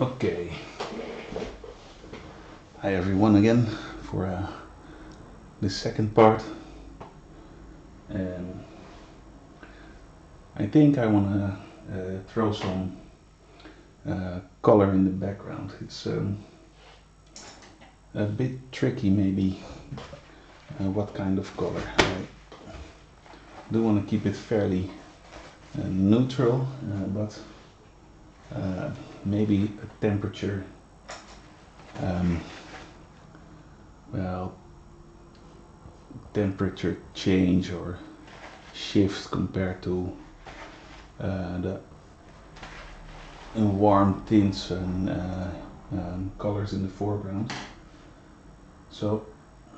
Okay, hi everyone again for the second part. Um, I think I want to throw some color in the background. It's a bit tricky, maybe, what kind of color. I do want to keep it fairly neutral, but maybe a temperature, um, well, temperature change or shift compared to the warm tints and colors in the foreground. So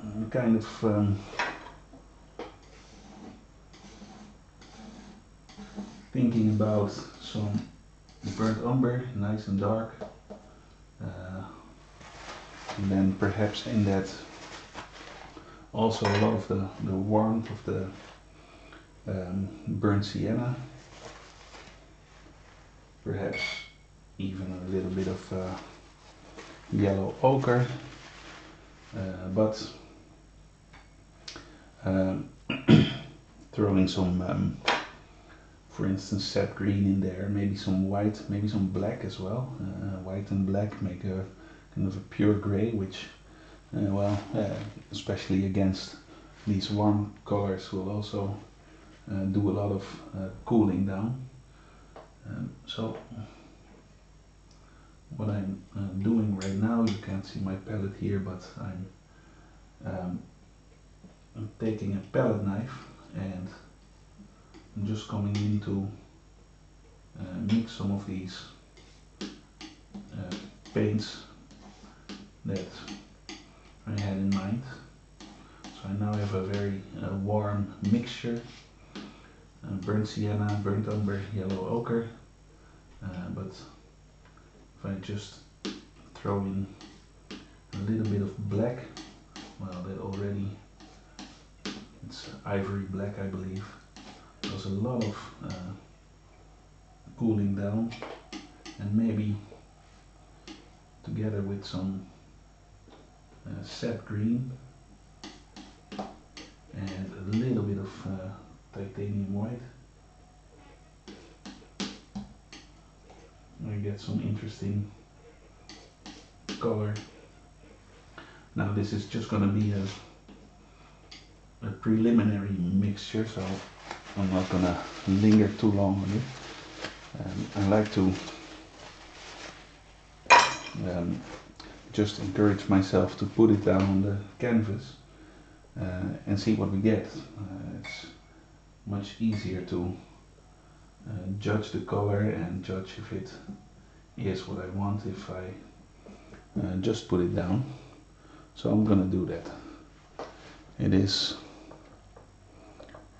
I'm kind of thinking about some burnt umber, nice and dark, and then perhaps in that also a lot of the warmth of the burnt sienna, perhaps even a little bit of yellow ochre, but um, throwing some, for instance, sap green in there, maybe some white, maybe some black as well. White and black make a kind of a pure gray, which, especially against these warm colors, will also do a lot of cooling down. So what I'm doing right now, you can't see my palette here, but I'm taking a palette knife and I'm just coming in to mix some of these paints that I had in mind. So I now have a very warm mixture, burnt sienna, burnt umber, yellow ochre, but if I just throw in a little bit of black, well, that already, it's ivory black, I believe, does a lot of cooling down, and maybe together with some sap green and a little bit of titanium white, I get some interesting color. Now this is just going to be a preliminary mixture, so I'm not going to linger too long on it. I like to just encourage myself to put it down on the canvas and see what we get. It's much easier to judge the color and judge if it is what I want if I just put it down. So I'm gonna do that. It is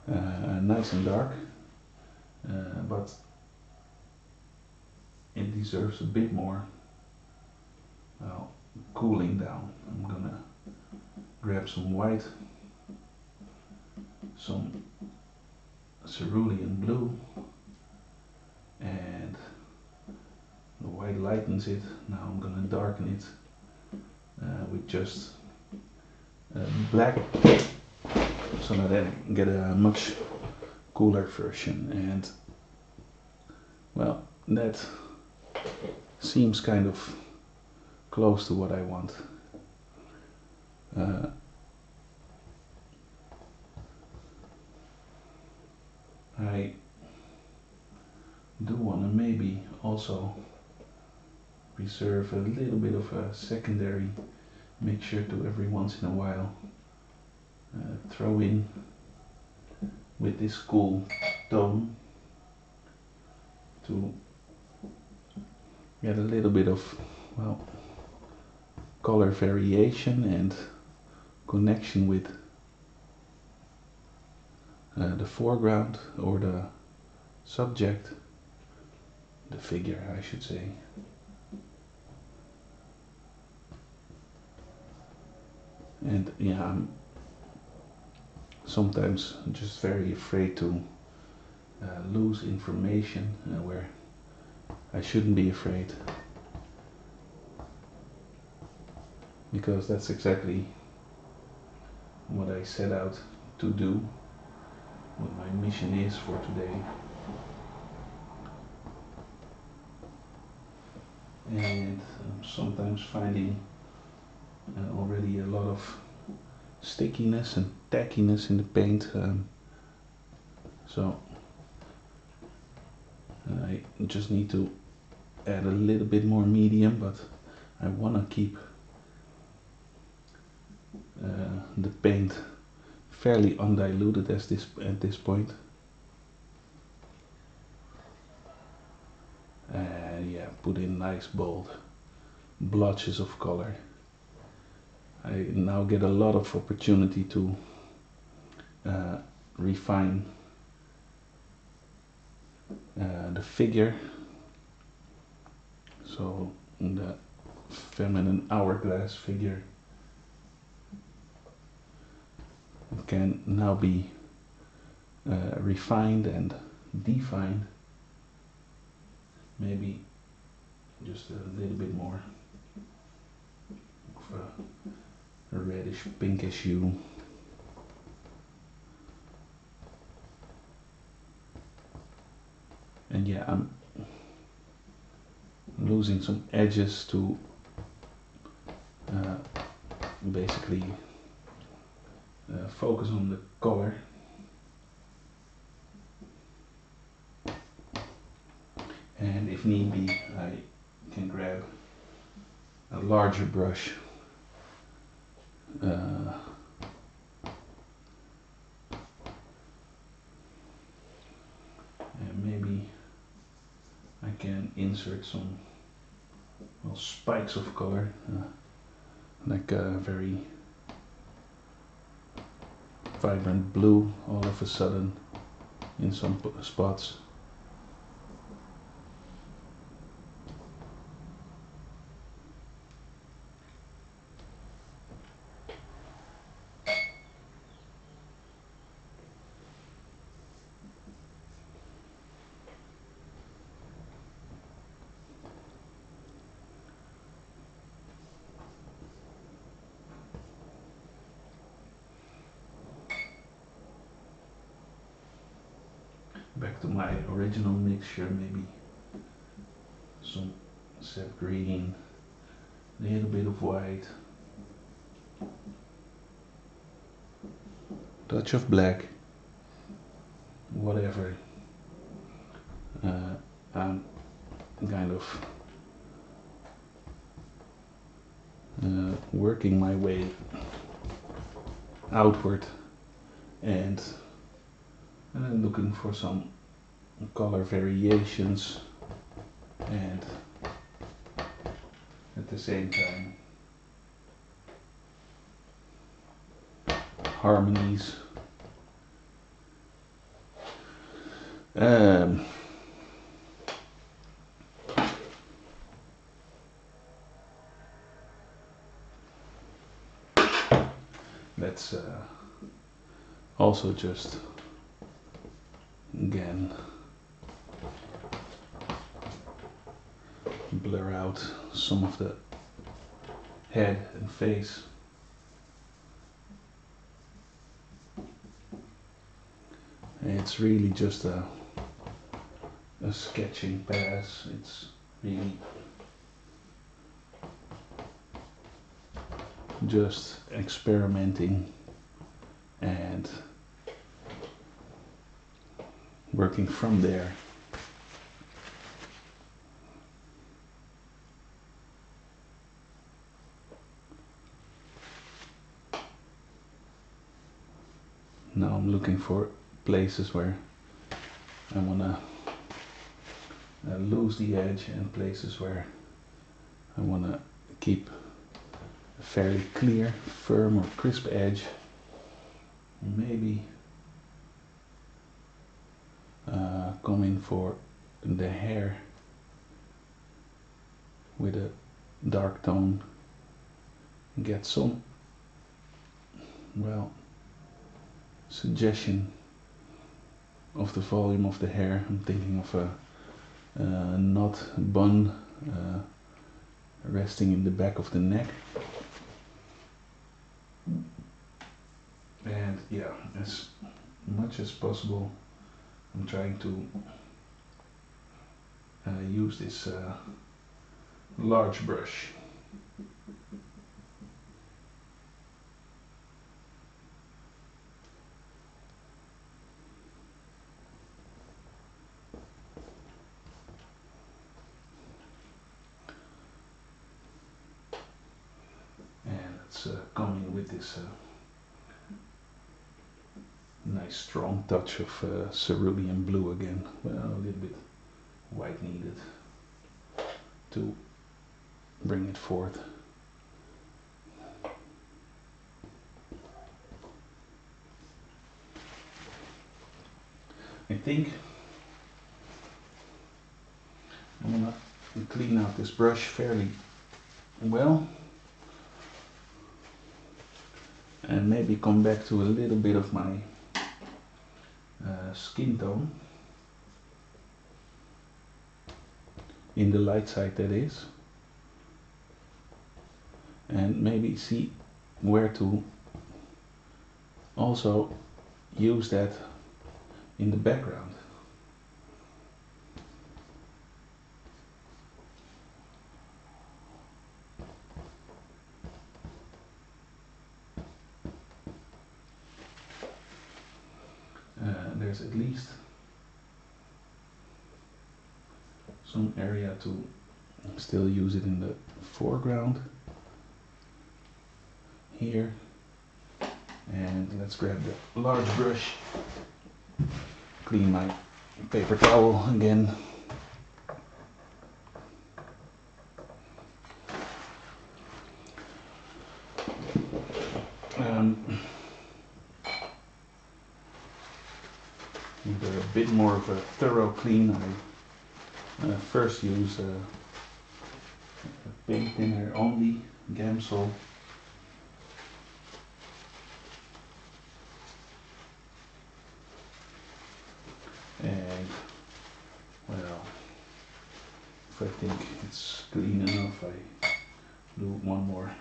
nice and dark, but it deserves a bit more cooling down. I'm gonna grab some white, some cerulean blue, and the white lightens it. Now I'm gonna darken it with just black, so that I get a much cooler version. And well, that seems kind of close to what I want. I do want to maybe also reserve a little bit of a secondary mixture to every once in a while throw in with this cool tone to get a little bit of, well, color variation and connection with the foreground or the subject, the figure I should say. And yeah, I'm sometimes just very afraid to lose information where I shouldn't be afraid. because that's exactly what I set out to do, what my mission is for today. And sometimes finding already a lot of stickiness and tackiness in the paint, so I just need to add a little bit more medium, but I want to keep the paint fairly undiluted at this point. And yeah, put in nice bold blotches of color. I now get a lot of opportunity to refine the figure. So the feminine hourglass figure can now be refined and defined. Maybe just a little bit more of a reddish pinkish hue. And yeah, I'm losing some edges to basically focus on the color. And if need be, I can grab a larger brush and maybe I can insert some spikes of color, like a very vibrant blue all of a sudden in some spots. Back to my original mixture, maybe some sap green, a little bit of white, touch of black, whatever. I'm kind of working my way outward and looking for some color variations, and at the same time harmonies. Let's also just again blur out some of the head and face. It's really just a sketching pass. It's really just experimenting and working from there. Now I'm looking for places where I want to lose the edge, and places where I want to keep a fairly clear, firm or crisp edge. Maybe come in for the hair with a dark tone, get some, well, suggestion of the volume of the hair. I'm thinking of a knot bun resting in the back of the neck. And yeah, as much as possible I'm trying to use this large brush. And it's coming with this nice strong touch of cerulean blue again. Well, a little bit white needed to bring it forth. I think I'm gonna clean out this brush fairly well and maybe come back to a little bit of my skin tone in the light side, that is, and maybe see where to also use that in the background. There's at least some area to still use it in the foreground here. And let's grab the large brush, clean my paper towel again. For a bit more of a thorough clean, I first use a paint thinner only, Gamsol. And well, if I think it's clean enough, I do one more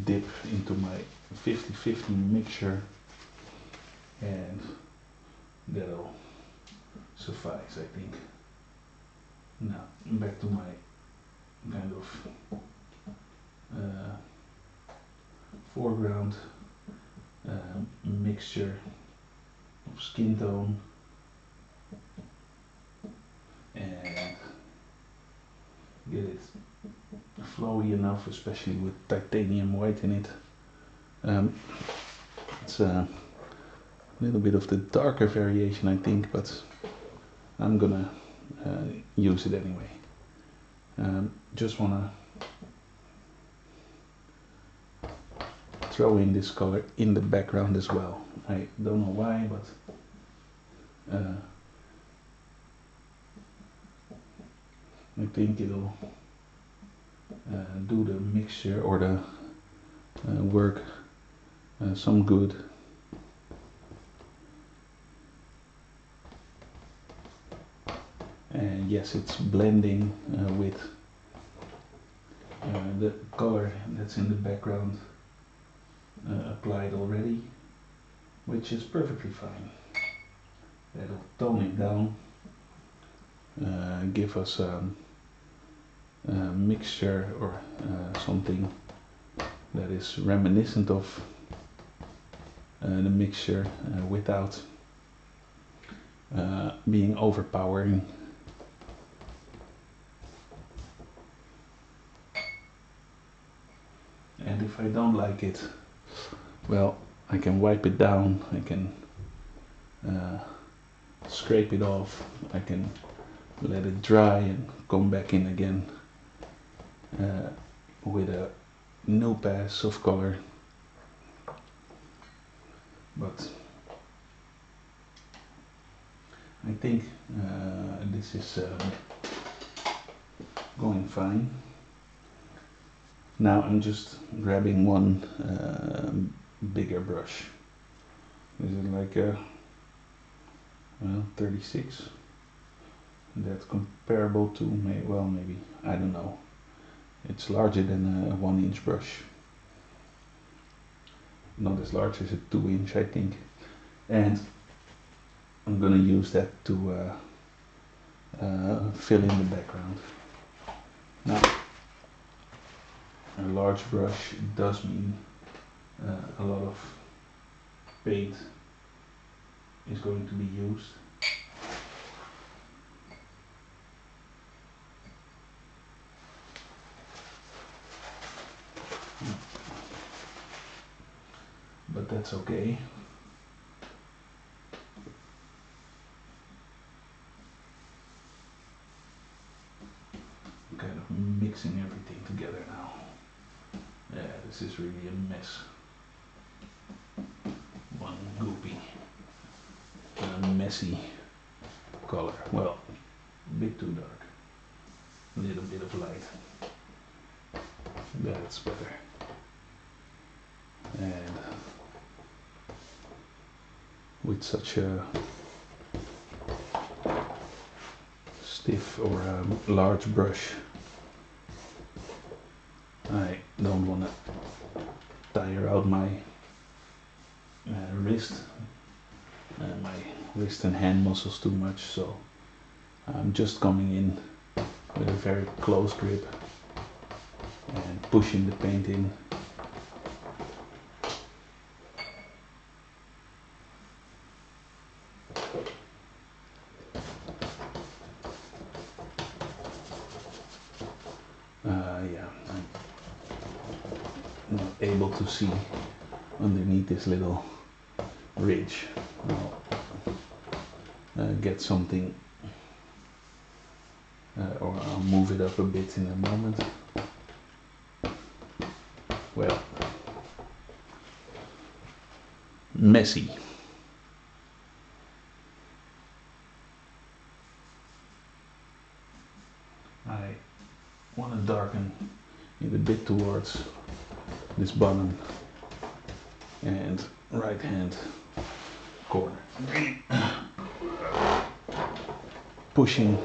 dip into my 50-50 mixture, and that'll suffice, I think. Now back to my kind of foreground mixture of skin tone and get it flowy enough, especially with titanium white in it. It's a little bit of the darker variation, I think, but I'm gonna use it anyway. Just wanna throw in this color in the background as well. I don't know why, but I think it'll do the mixture or the work some good. And yes, it's blending with the color that's in the background applied already, which is perfectly fine. That'll tone it down, give us a mixture or something that is reminiscent of the mixture without being overpowering. And if I don't like it, well, I can wipe it down, I can scrape it off, I can let it dry and come back in again with a new pass of color. But I think this is going fine. Now I'm just grabbing one bigger brush. Is it like a 36? That's comparable to maybe, I don't know. It's larger than a 1-inch brush. not as large as a 2-inch, I think. And I'm gonna use that to fill in the background. Now, a large brush does mean a lot of paint is going to be used. But that's okay. I'm kind of mixing everything together now. Yeah, this is really a mess. One goopy, messy color. Well, a bit too dark. A little bit of light. That's better. And with such a stiff or large brush, I don't want to tire out my wrist and hand muscles too much, so I'm just coming in with a very close grip and pushing the paint in. Yeah, I'm not able to see underneath this little ridge. I'll get something, or I'll move it up a bit in a moment. Well, messy. I want to darken it a bit towards this bottom and right hand corner. Pushing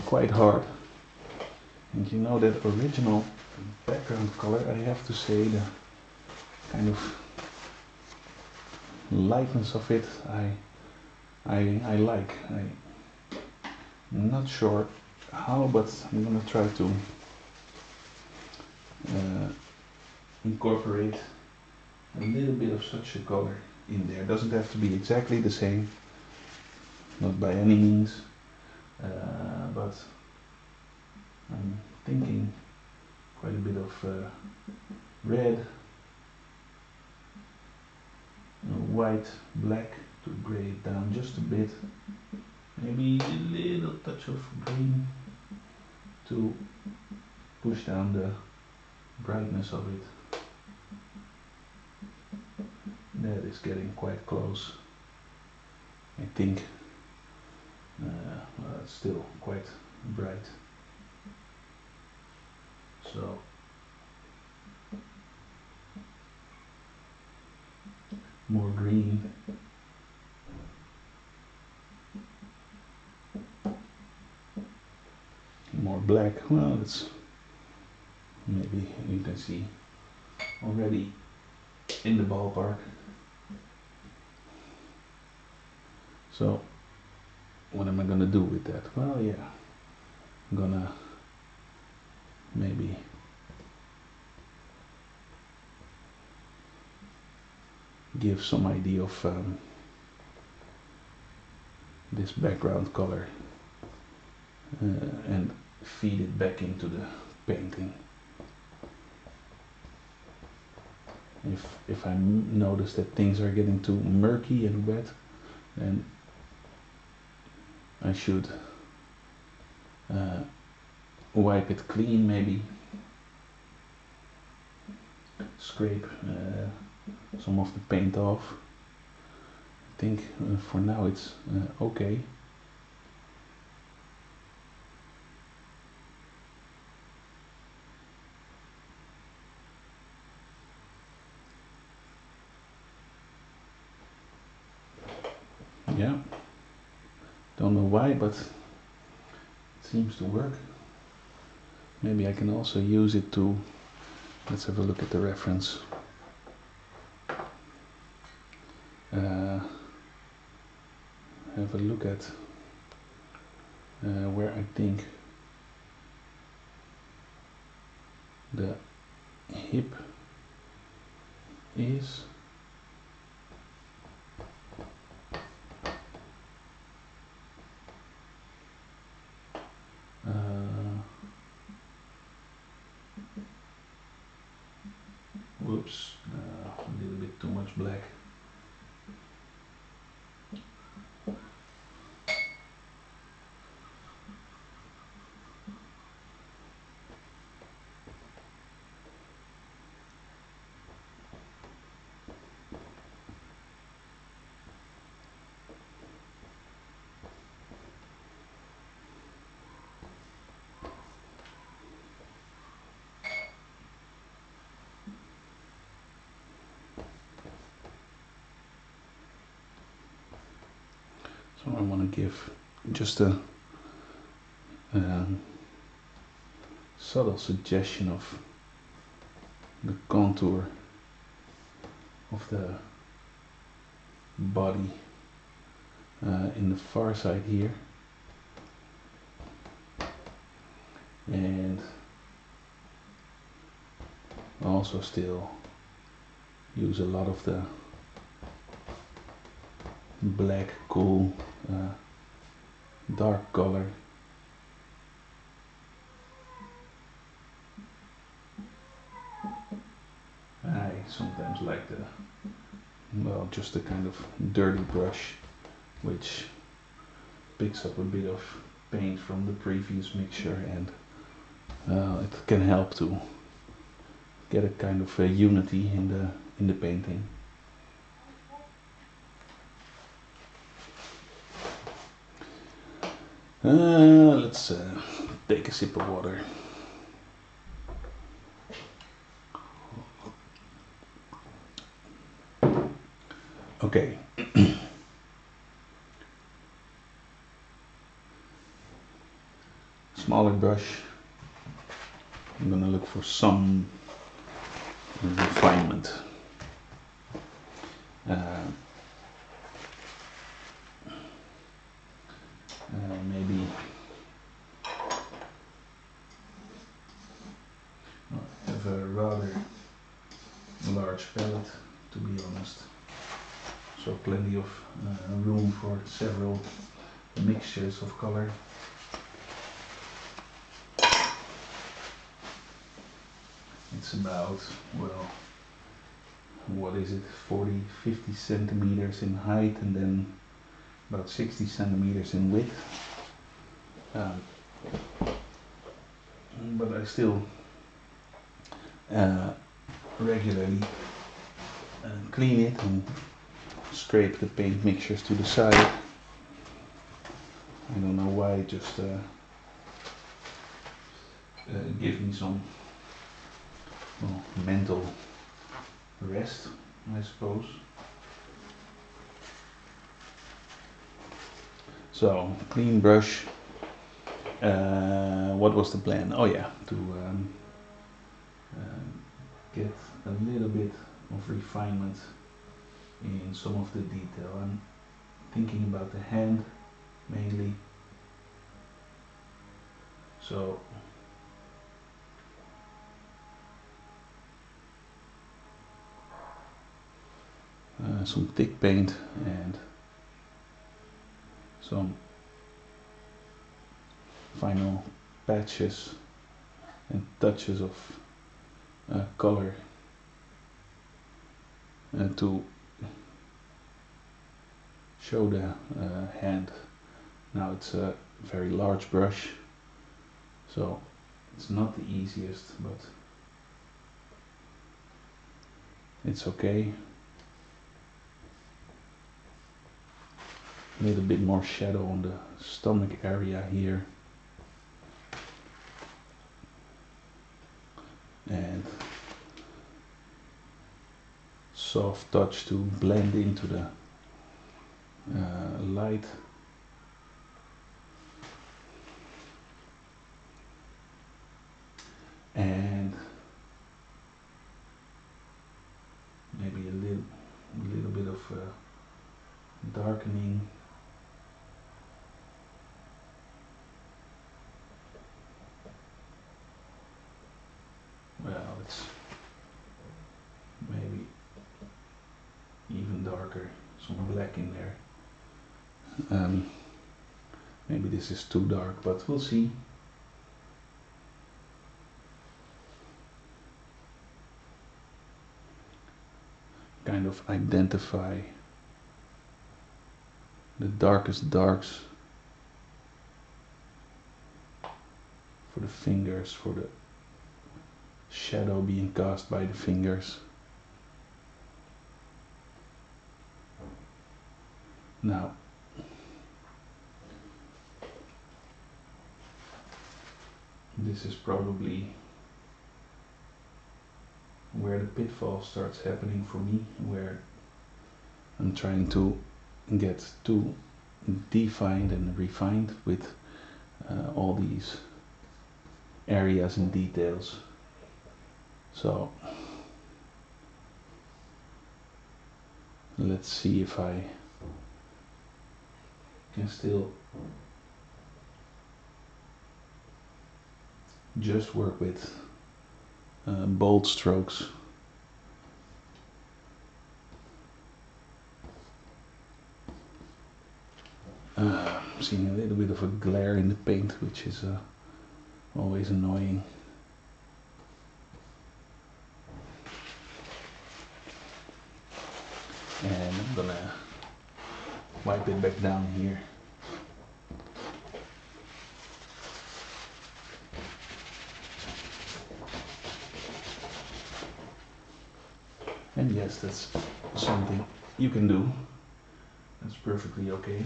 quite hard. And you know that original background color, I have to say, the kind of lightness of it, I like. I'm not sure how, but I'm gonna try to incorporate a little bit of such a color in there. It doesn't have to be exactly the same, not by any means, but I'm thinking quite a bit of red, white, black to gray it down just a bit, maybe a little touch of green to push down the brightness of it. That is getting quite close, I think. Well, it's still quite bright. So more green. More black. Well, it's maybe you can see already in the ballpark. So what am I gonna do with that? Well, yeah, I'm gonna maybe give some idea of this background color and feed it back into the painting. If I notice that things are getting too murky and wet, then I should wipe it clean, maybe scrape some of the paint off. I think for now it's okay. Yeah, don't know why, but it seems to work. Maybe I can also use it to, let's have a look at the reference. have a look at where I think the hip is. Whoops, a little bit too much black. So I want to give just a subtle suggestion of the contour of the body in the far side here, and also still use a lot of the black, cool, dark color. I sometimes like the, well, just a kind of dirty brush which picks up a bit of paint from the previous mixture, and it can help to get a kind of a unity in the painting. Let's take a sip of water. Okay. Smaller brush. I'm gonna look for some refinement. Maybe I have a rather large palette, to be honest, so plenty of room for several mixtures of color. It's about, well, what is it, 40-50 centimeters in height and then about 60 centimeters in width. But I still regularly clean it and scrape the paint mixtures to the side. I don't know why, just give me some, well, mental rest, I suppose. So, clean brush. What was the plan? Oh yeah, to get a little bit of refinement in some of the detail. I'm thinking about the hand mainly. So some thick paint and some final patches and touches of color to show the hand. Now it's a very large brush, so it's not the easiest, but it's okay. A little bit more shadow on the stomach area here. And soft touch to blend into the light. And maybe a little bit of darkening. Well, it's maybe even darker, some black in there. Maybe this is too dark, but we'll see. Kind of identify the darkest darks for the fingers, for the shadow being cast by the fingers. Now, this is probably where the pitfall starts happening for me, where I'm trying to get too defined and refined with all these areas and details. So let's see if I can still just work with bold strokes. Seeing a little bit of a glare in the paint, which is always annoying. And I'm gonna wipe it back down here. And yes, that's something you can do. That's perfectly okay.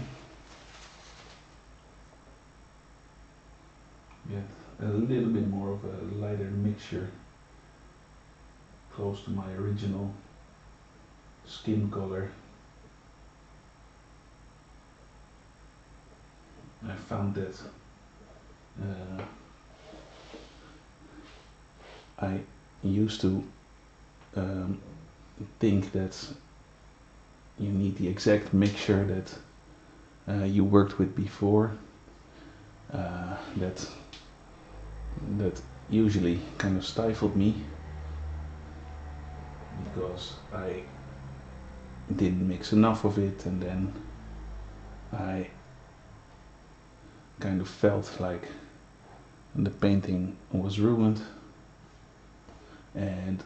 Get a little bit more of a lighter mixture, close to my original skin color. I found that I used to think that you need the exact mixture that you worked with before. That usually kind of stifled me because I didn't mix enough of it, and then I kind of felt like the painting was ruined. And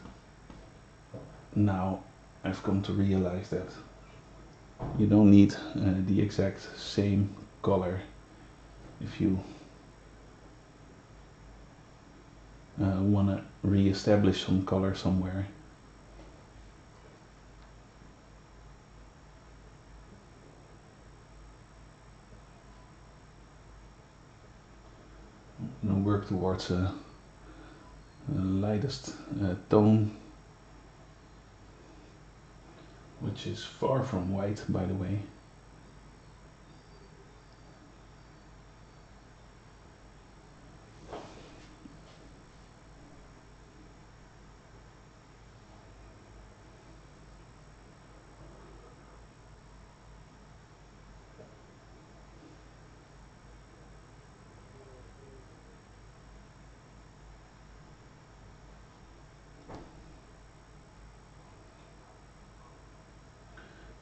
now I've come to realize that you don't need the exact same color if you want to re-establish some color somewhere. And work towards a lightest tone, which is far from white, by the way.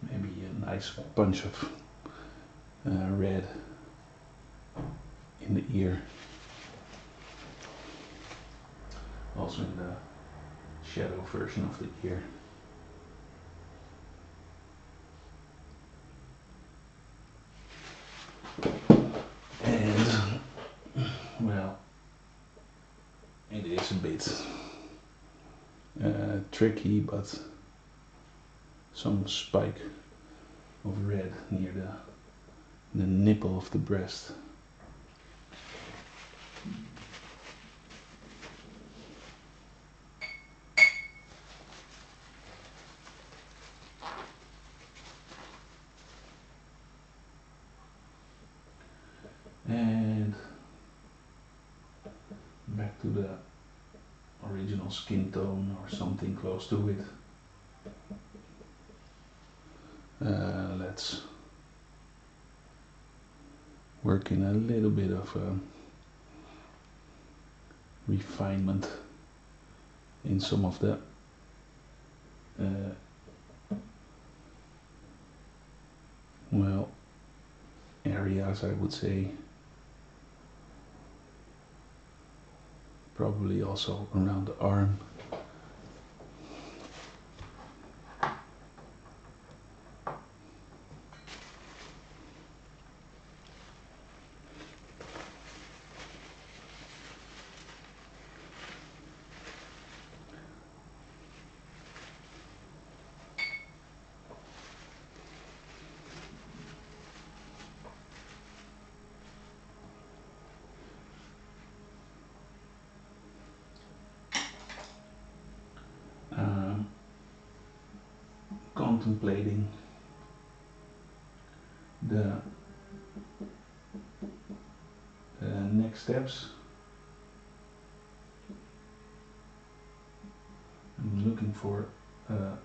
Maybe a nice bunch of red in the ear. Also in the shadow version of the ear. And, well, it is a bit tricky, but some spike of red near the nipple of the breast. And back to the original skin tone or something close to it. Let's working a little bit of refinement in some of the well, areas, I would say. Probably also around the arm. Contemplating the next steps. I'm looking for a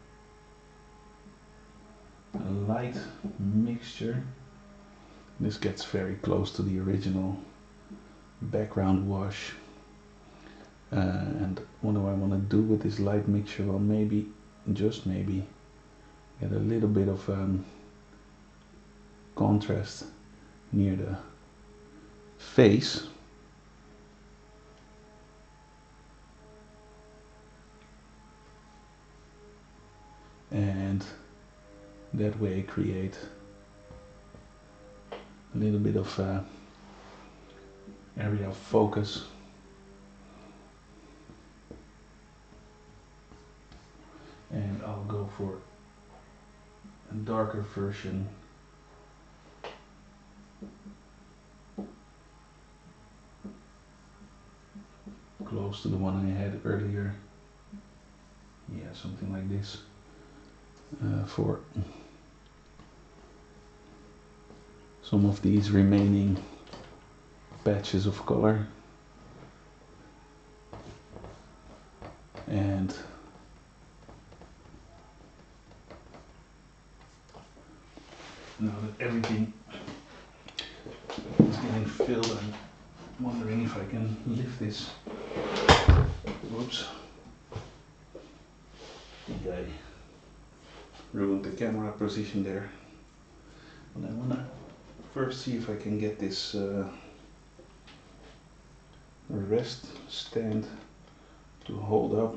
light mixture. This gets very close to the original background wash. And what do I want to do with this light mixture? Well, maybe, just maybe, get a little bit of contrast near the face. And that way create a little bit of area of focus. And I'll go for a darker version. Close to the one I had earlier. Yeah, something like this. For some of these remaining patches of color. And now that everything is getting filled, I'm wondering if I can lift this. Whoops. I think I ruined the camera position there. But I want to first see if I can get this rest stand to hold up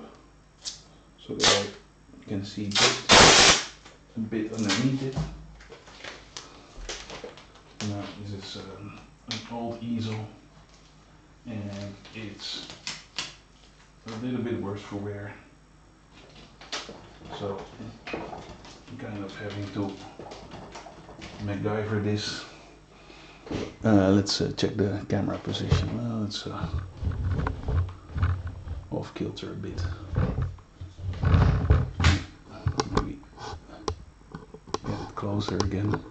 so that I can see just a bit underneath it. Now this is an old easel and it's a little bit worse for wear, so I'm kind of having to MacGyver this. Let's check the camera position. Well, it's off kilter a bit. Maybe get it closer again.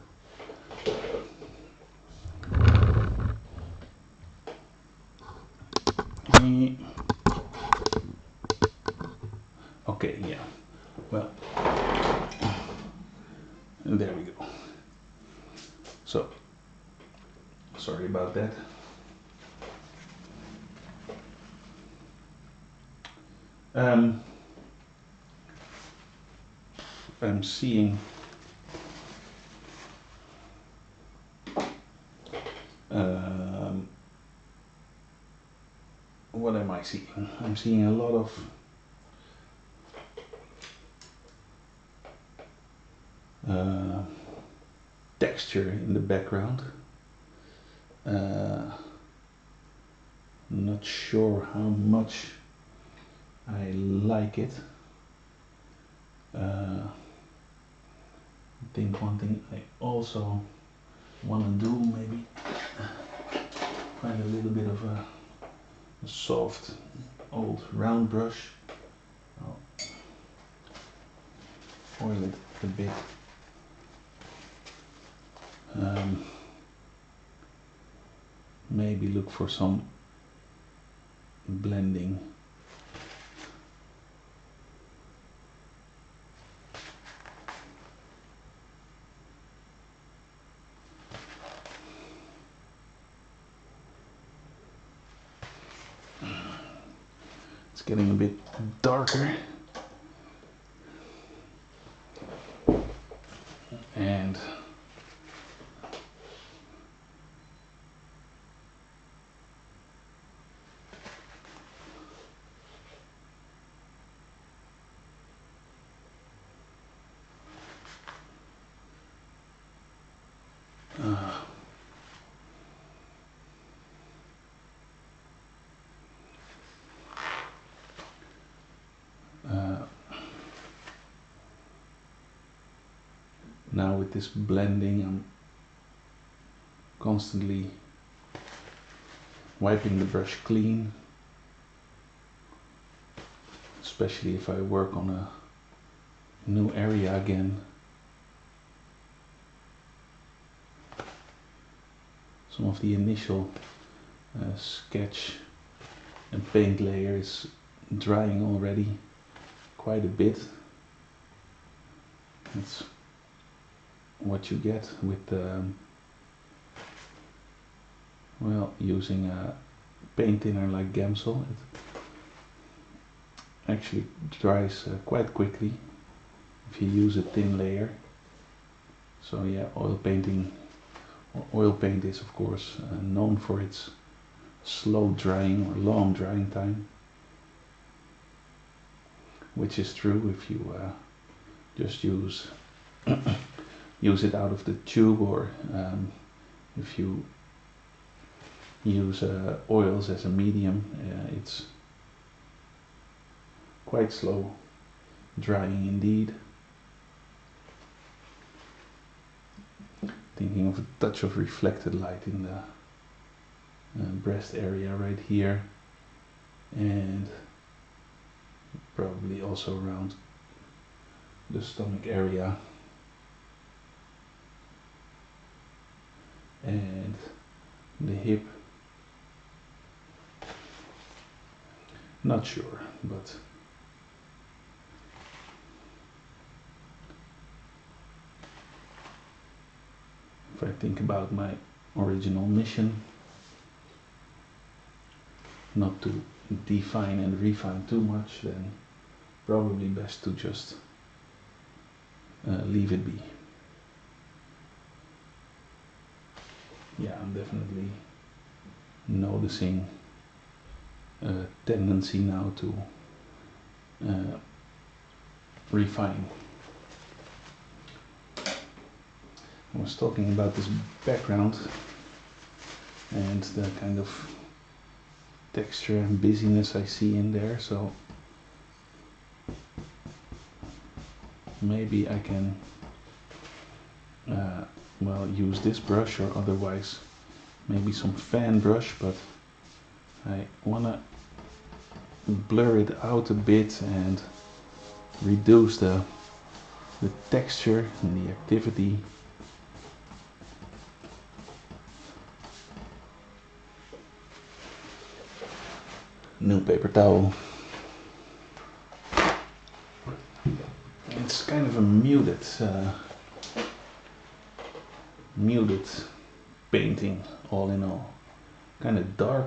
Okay, yeah. Well, there we go. So, sorry about that. I'm seeing what am I seeing? I'm seeing a lot of texture in the background. Not sure how much I like it. I think one thing I also want to do, maybe find a little bit of a soft old round brush. I'll oil it a bit. Maybe look for some blending. getting a bit darker. And now with this blending, I'm constantly wiping the brush clean, especially if I work on a new area again. Some of the initial sketch and paint layer is drying already quite a bit. That's what you get with well, using a paint thinner like Gamsol. It actually dries quite quickly if you use a thin layer. So yeah, oil paint is of course known for its slow drying or long drying time, which is true if you just use it out of the tube, or if you use oils as a medium, it's quite slow drying indeed. Thinking of a touch of reflected light in the breast area right here, and probably also around the stomach area and the hip. Not sure, but if I think about my original mission, not to define and refine too much, then probably best to just leave it be. Yeah, I'm definitely noticing a tendency now to refine. I was talking about this background and the kind of texture and busyness I see in there, so maybe I can well, use this brush, or otherwise maybe some fan brush, but I wanna blur it out a bit and reduce the texture and the activity. New paper towel. It's kind of a muted painting, all in all. Kind of dark.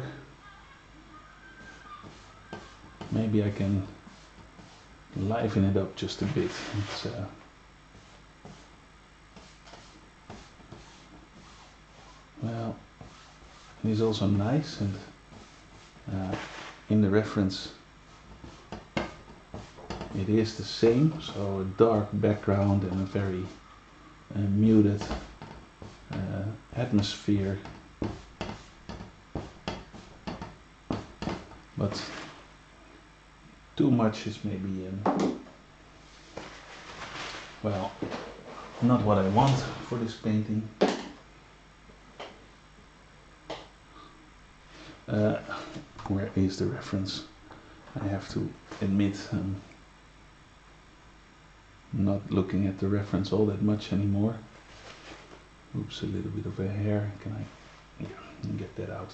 Maybe I can liven it up just a bit. It's well, it is also nice, and in the reference it is the same, so a dark background and a very muted atmosphere, but too much is maybe well, not what I want for this painting. Where is the reference? I have to admit I'm not looking at the reference all that much anymore. Oops, a little bit of a hair. Can I get that out?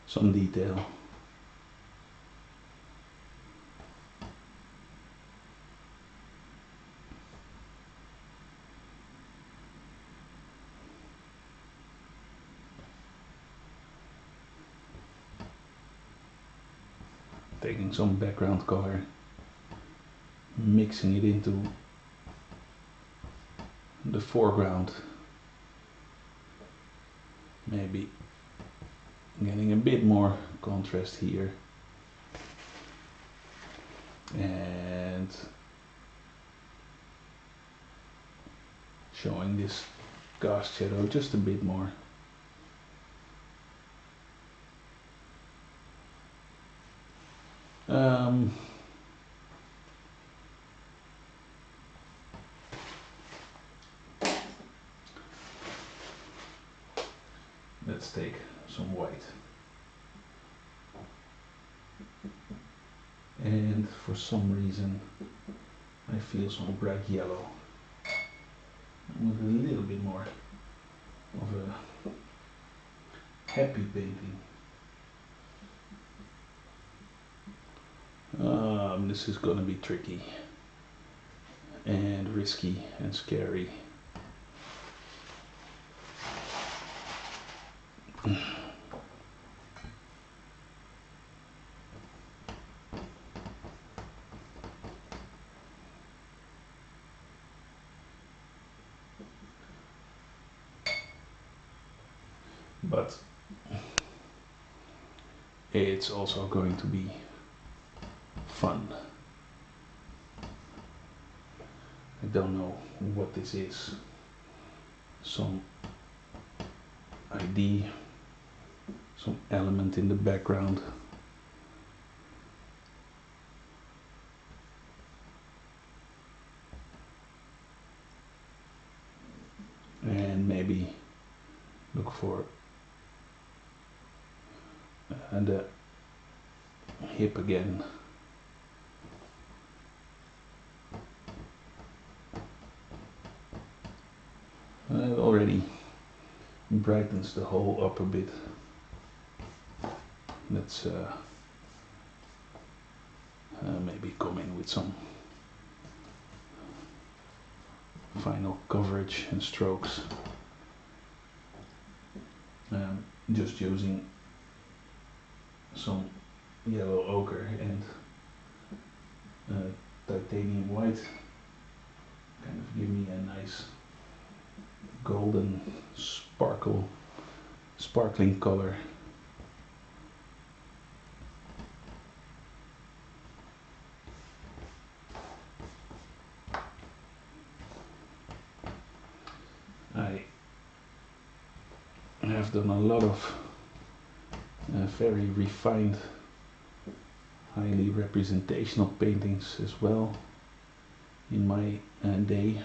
Some detail. Taking some background color, mixing it into the foreground, maybe getting a bit more contrast here, and showing this cast shadow just a bit more. Let's take some white. And for some reason I feel some bright yellow. With a little bit more of a happy painting. This is gonna be tricky and risky and scary. But it's also going to be fun. I don't know what this is. Some ID, some element in the background. And maybe look for the hip again. It already brightens the whole up a bit. Let's maybe come in with some final coverage and strokes. Just using some yellow ochre and titanium white, kind of give me a nice golden sparkling color. I have done a lot of very refined, highly representational paintings as well in my day.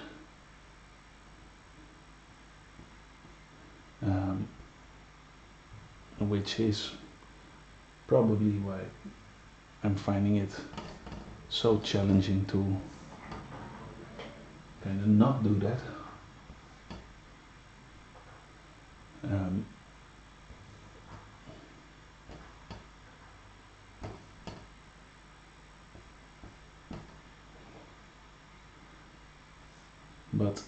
Which is probably why I'm finding it so challenging to kind of not do that. But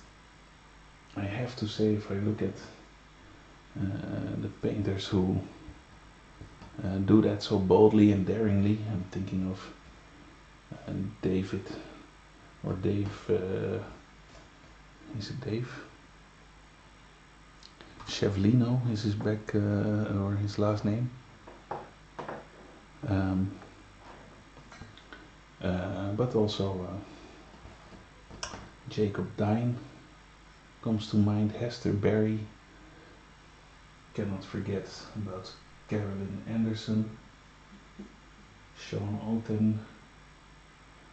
I have to say, if I look at the painters who do that so boldly and daringly, I'm thinking of David, or Dave, is it Dave? Chevlino is his or his last name. But also Jacob Dine comes to mind, Hester Berry, cannot forget about Carolyn Anderson, Sean Oten,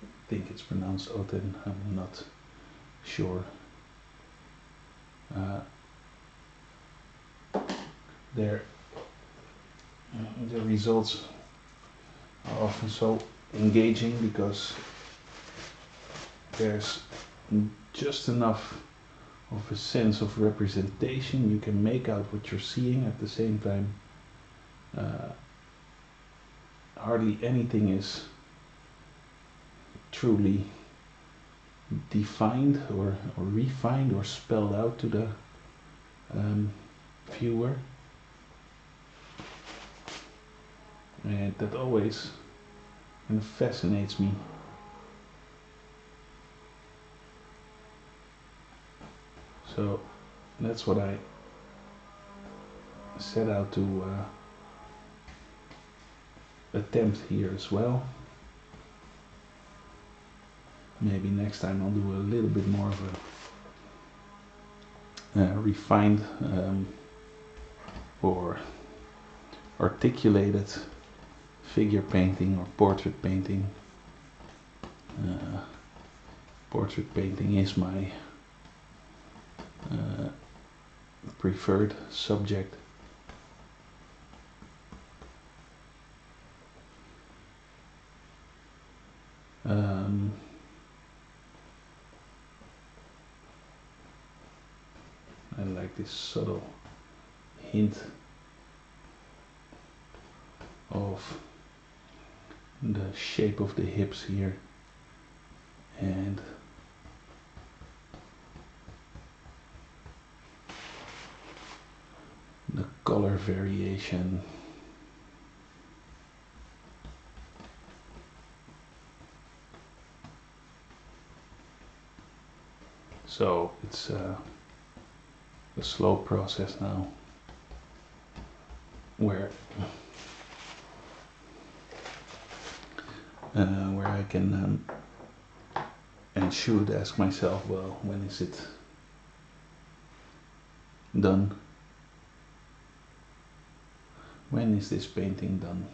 I think it's pronounced Oten, I'm not sure. Their results are often so engaging because there's just enough of a sense of representation. You can make out what you're seeing at the same time. Hardly anything is truly defined or refined or spelled out to the viewer. And that always kind of fascinates me. So that's what I set out to attempt here as well. Maybe next time I'll do a little bit more of a refined or articulated figure painting or portrait painting. Portrait painting is my preferred subject. I like this subtle hint of the shape of the hips here and the color variation. So it's a slow process now where I can and should ask myself, well, when is it done? When is this painting done?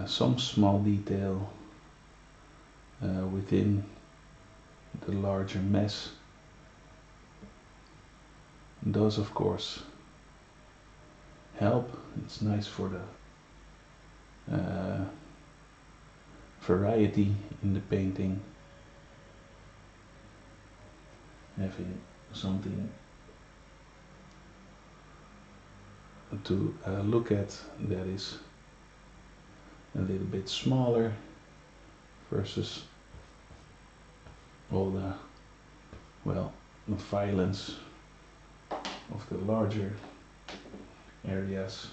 Some small detail within the larger mess does of course help. It's nice for the variety in the painting, having something to look at that is a little bit smaller versus all the, well, the violence of the larger areas.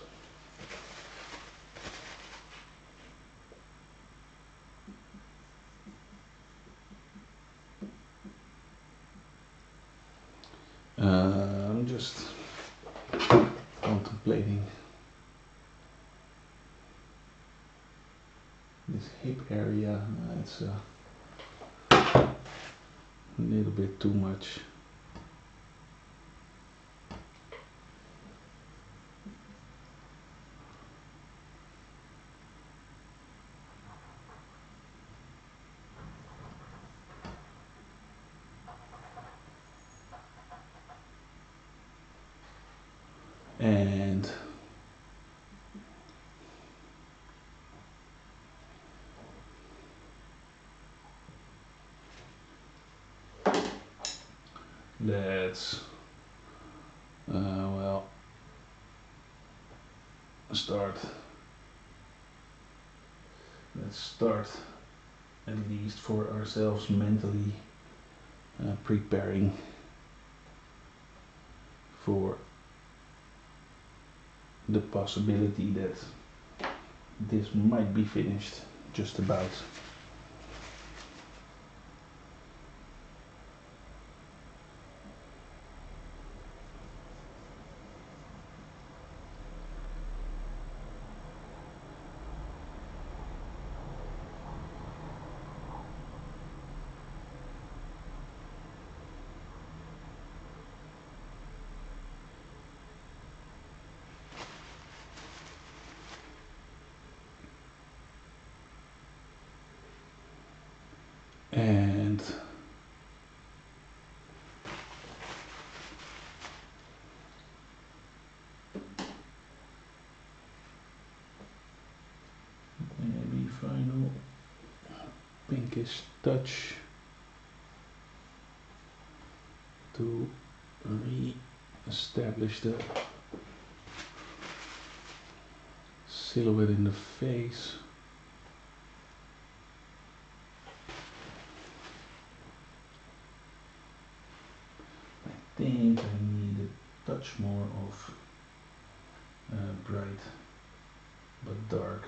I'm just contemplating this hip area. It's a little bit too much. And let's well, let's start at least for ourselves mentally preparing for the possibility that this might be finished just about. And maybe final pinkish touch to re-establish the silhouette in the face. I think I need a touch more of bright but dark,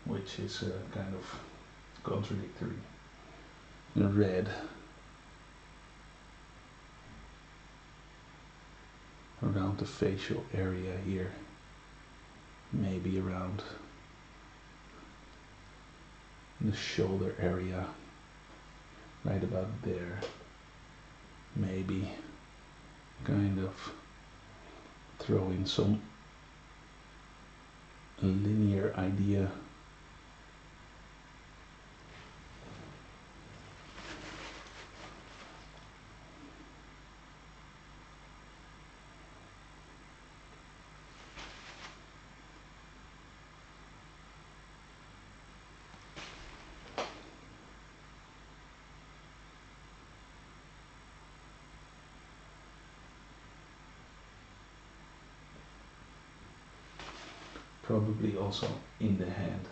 which is kind of contradictory. Red around the facial area here, maybe around the shoulder area, right about there, maybe kind of throw in some linear idea. Probably also in the hand.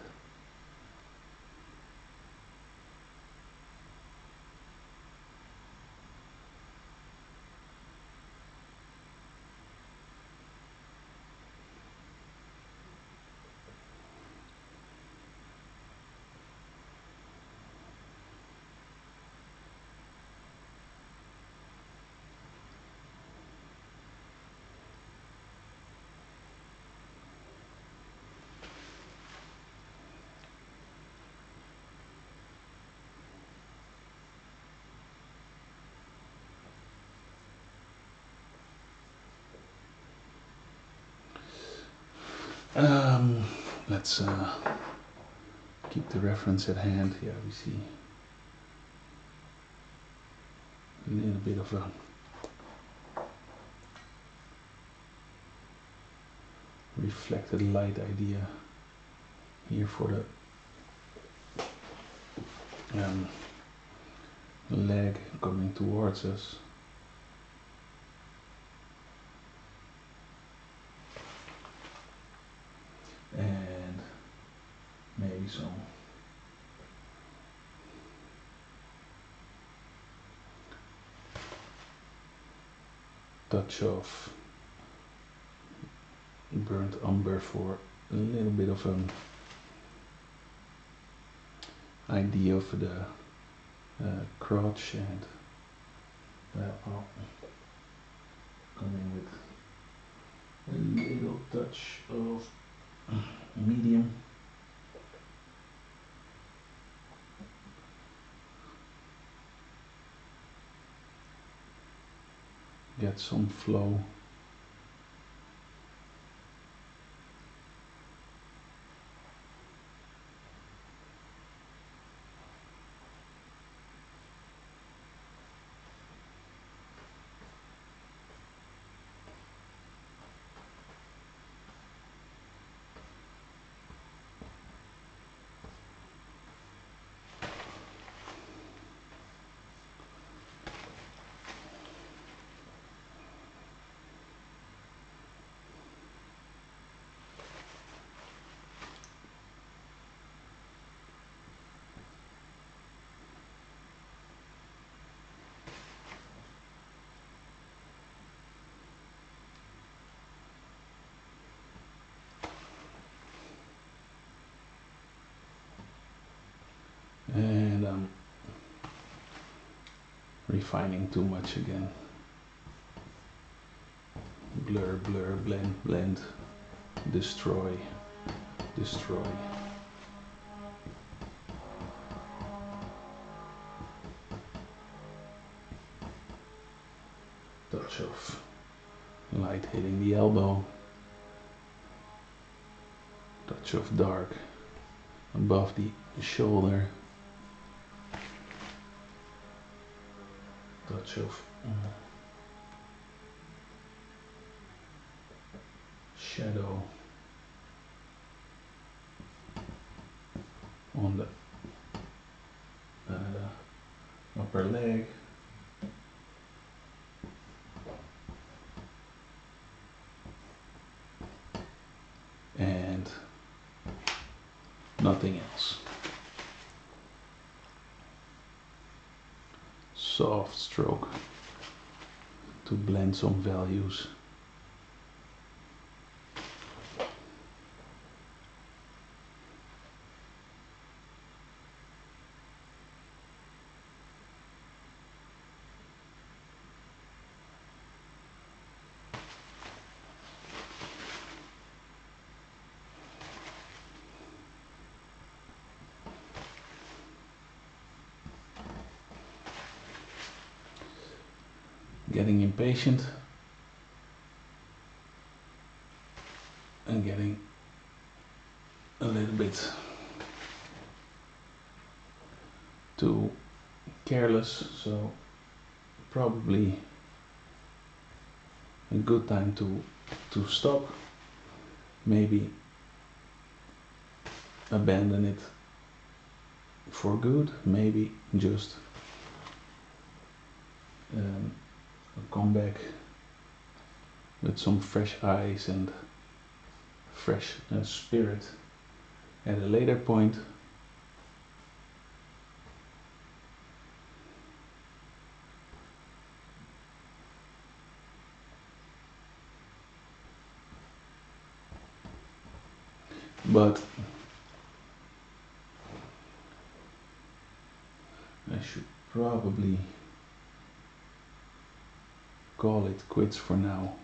Let's keep the reference at hand. Yeah, we see a little bit of a reflected light idea here for the leg coming towards us. And maybe some touch of burnt umber for a little bit of an idea of the crotch, and well, I'll come in with a little touch of medium. Get some flow. And I'm refining too much again. Blur, blur, blend, blend, destroy, destroy. Touch of light hitting the elbow. Touch of dark above the shoulder. Touch of shadow on the upper leg. soft stroke to blend some values. Getting impatient and getting a little bit too careless, so probably a good time to stop, maybe abandon it for good, maybe just come back with some fresh eyes and fresh spirit at a later point. But I should probably call it quits for now,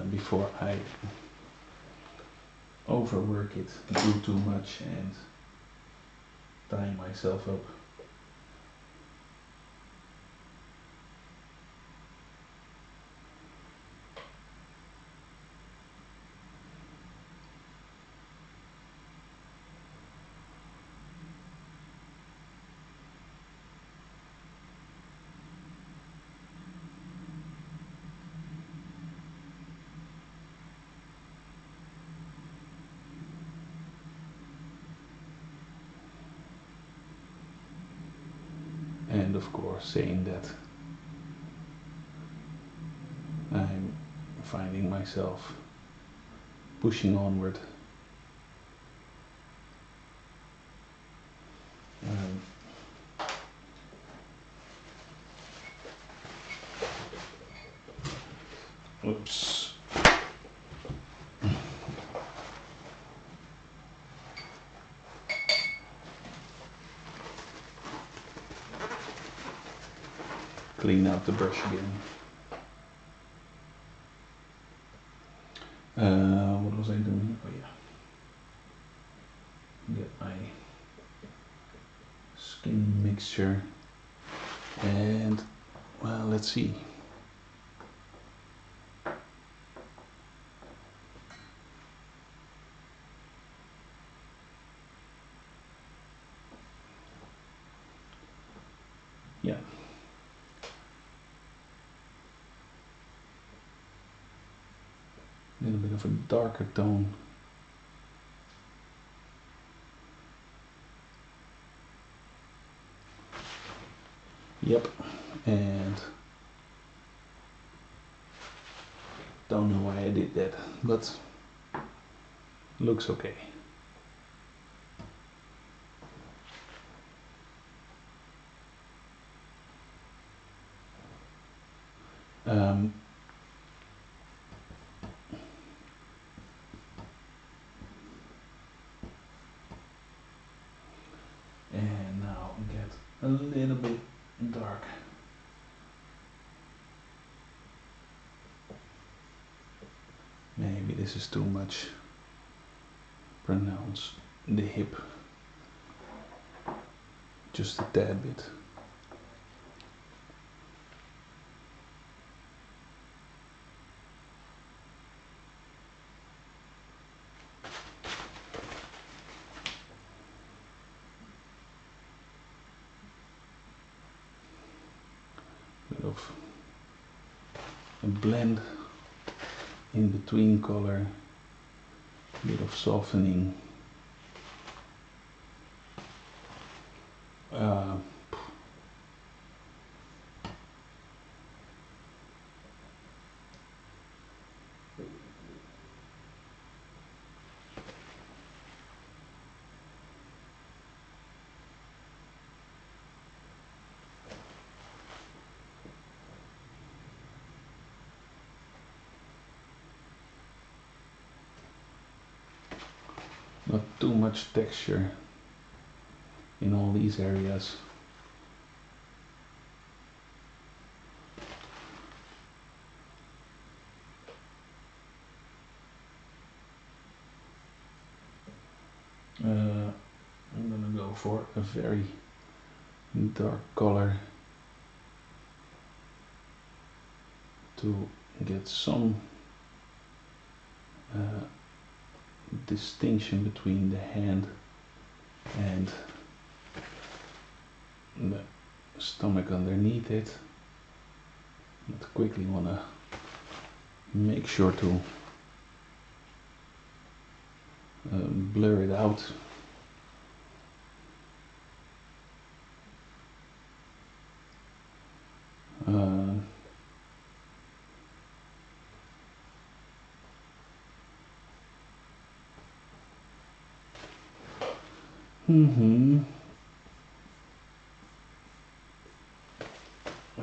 before I overwork it, do too much and tie myself up. And of course saying that I'm finding myself pushing onward. Oops. Clean out the brush again. What was I doing? Oh yeah. Get my skin mixture and, well, let's see. Yeah. A little bit of a darker tone. Yep, and don't know why I did that, but looks okay. Um, and now get a little bit dark. Maybe this is too much. Pronounce the hip just a tad bit. Bit of a blend in between color, bit of softening. Not too much texture in all these areas. I'm gonna go for a very dark color to get some distinction between the hand and the stomach underneath it. But quickly wanna make sure to blur it out.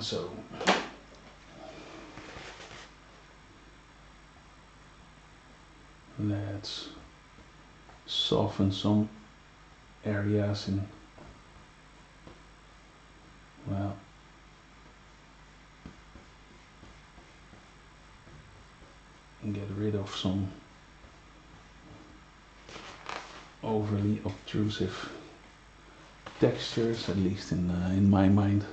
So let's soften some areas in, well, get rid of some overly obtrusive textures, at least in my mind.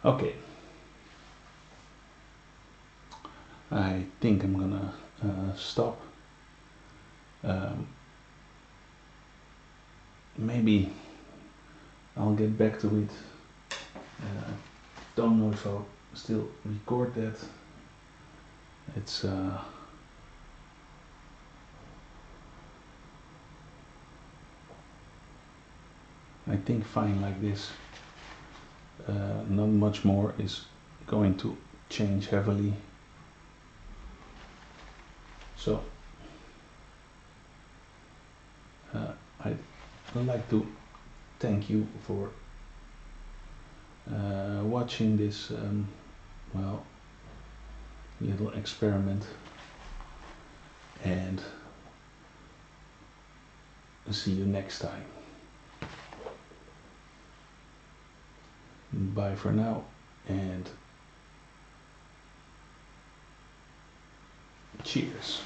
Okay, I think I'm gonna stop. Maybe I'll get back to it. Don't know if I'll still record that. It's I think fine like this. Not much more is going to change heavily. So I'd like to thank you for watching this well, little experiment, and see you next time. Bye for now, and cheers.